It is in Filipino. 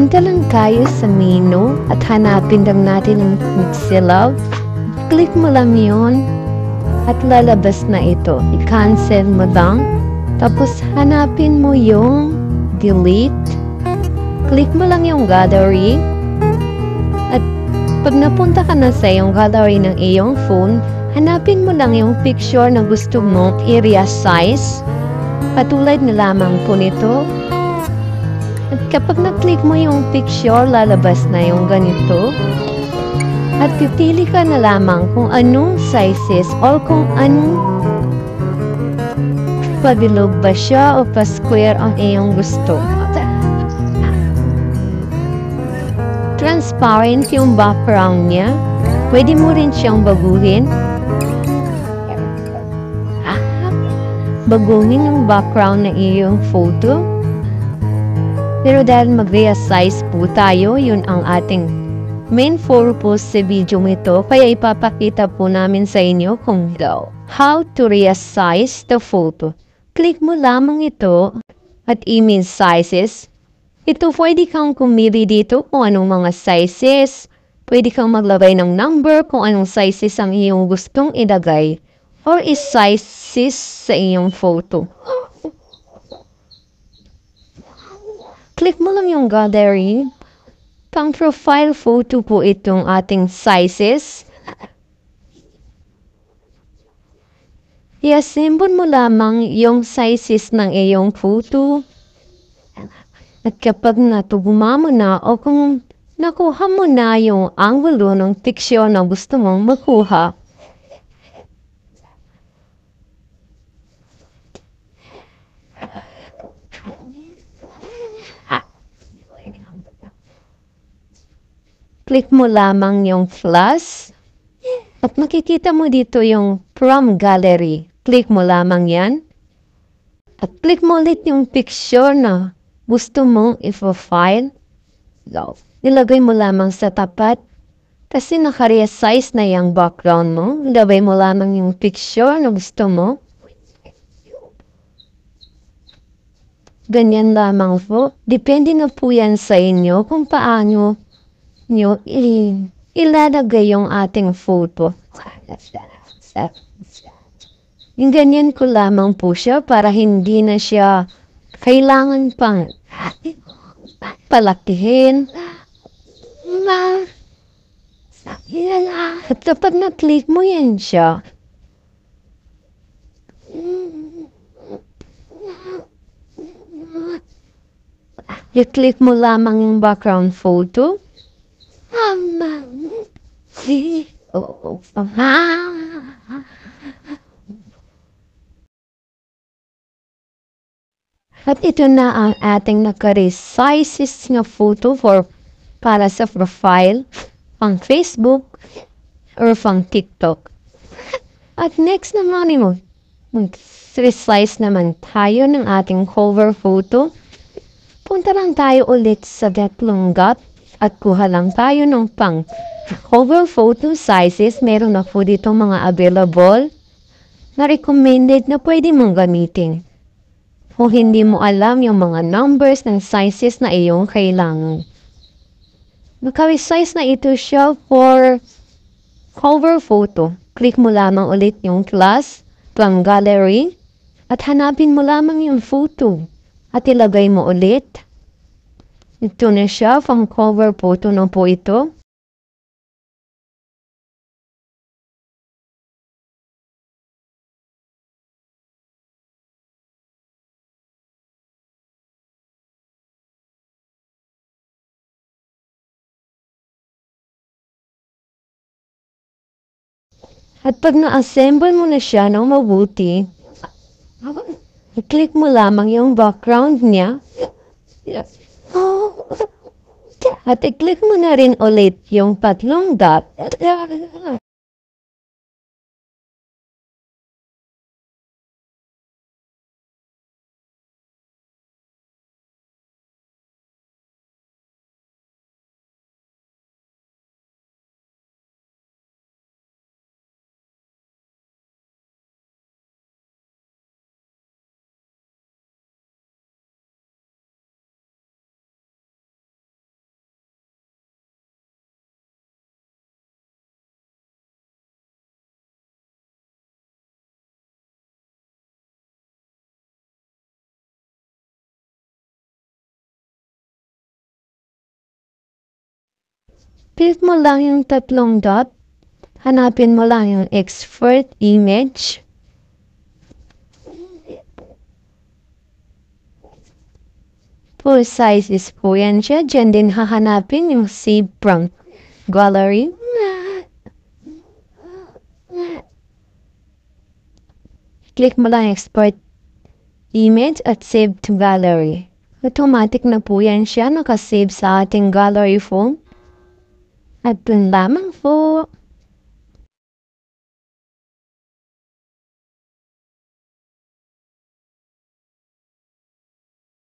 Punta lang tayo sa menu at hanapin lang natin ang Mixilove. Click mo lang yun at lalabas na ito. I-cancel mo lang. Tapos hanapin mo yung delete. Click mo lang yung gallery. At pag napunta ka na sa yung gallery ng iyong phone, hanapin mo lang yung picture na gusto mong i-resize. Katulad na lamang po nito. At kapag na-click mo yung picture, lalabas na yung ganito. At pipili ka na lamang kung anong sizes o kung anong pabilog ba siya o pa-square ang iyong gusto. Transparent yung background niya. Pwede mo rin siyang baguhin. Baguhin yung background ng iyong photo. Pero dahil mag-resize po tayo, yun ang ating main purpose sa video ito, kaya ipapakita po namin sa inyo kung how to resize the photo. Click mo lamang ito at image sizes. Ito pwede kang pumili dito kung anong mga sizes. Pwede kang maglagay ng number kung anong sizes ang iyong gustong ilagay or is-sizes sa iyong photo. Click mo lang yung gallery. Pang profile photo po itong ating sizes. I-assemble mo lamang yung sizes ng iyong photo. At kapag natugma mo na o kung nakuha mo na yung angulo ng picture na gusto mong makuha, click mo lamang yung plus at makikita mo dito yung from gallery. Click mo lamang yan at click mo ulit yung picture na gusto mong i-file. Nilagay mo lamang sa tapat kasi naka-resize na yung background mo. Ilagay mo lamang yung picture na gusto mo. Ganyan lamang po. Depende na po yan sa inyo kung paano nyo ilalagay yung ating photo. Yung ganyan ko lamang po siya para hindi na siya kailangan pang palakihin. At kapag na-click mo yan siya, i-click mo lamang yung background photo. At ito na ang ating naka-resizes na photo para sa profile, pang Facebook, or pang TikTok. At next naman mag-resize naman tayo ng ating cover photo. Punta lang tayo ulit sa Getlonggot at kuha lang tayo ng pang cover photo sizes. Meron na po dito mga available na recommended na pwede mong gamitin. Kung hindi mo alam yung mga numbers ng sizes na iyong kailangan. Naka-resize na ito siya for cover photo. Click mo lamang ulit yung plus, from gallery, at hanapin mo lamang yung photo. At ilagay mo ulit. Ito na siya, pang cover photo na po ito. At pag na-assemble mo na siya ng mabuti, i-click mo lamang yung background niya. At i-click mo na rin ulit yung tatlong dot. Click mo lang yung tatlong dot. Hanapin mo lang yung export image. Full sizes po yan siya. Diyan din hahanapin yung save from gallery. Click mo lang export image at save to gallery. Automatic na po yan siya. Nakasave sa ating gallery phone. At dun lamang po.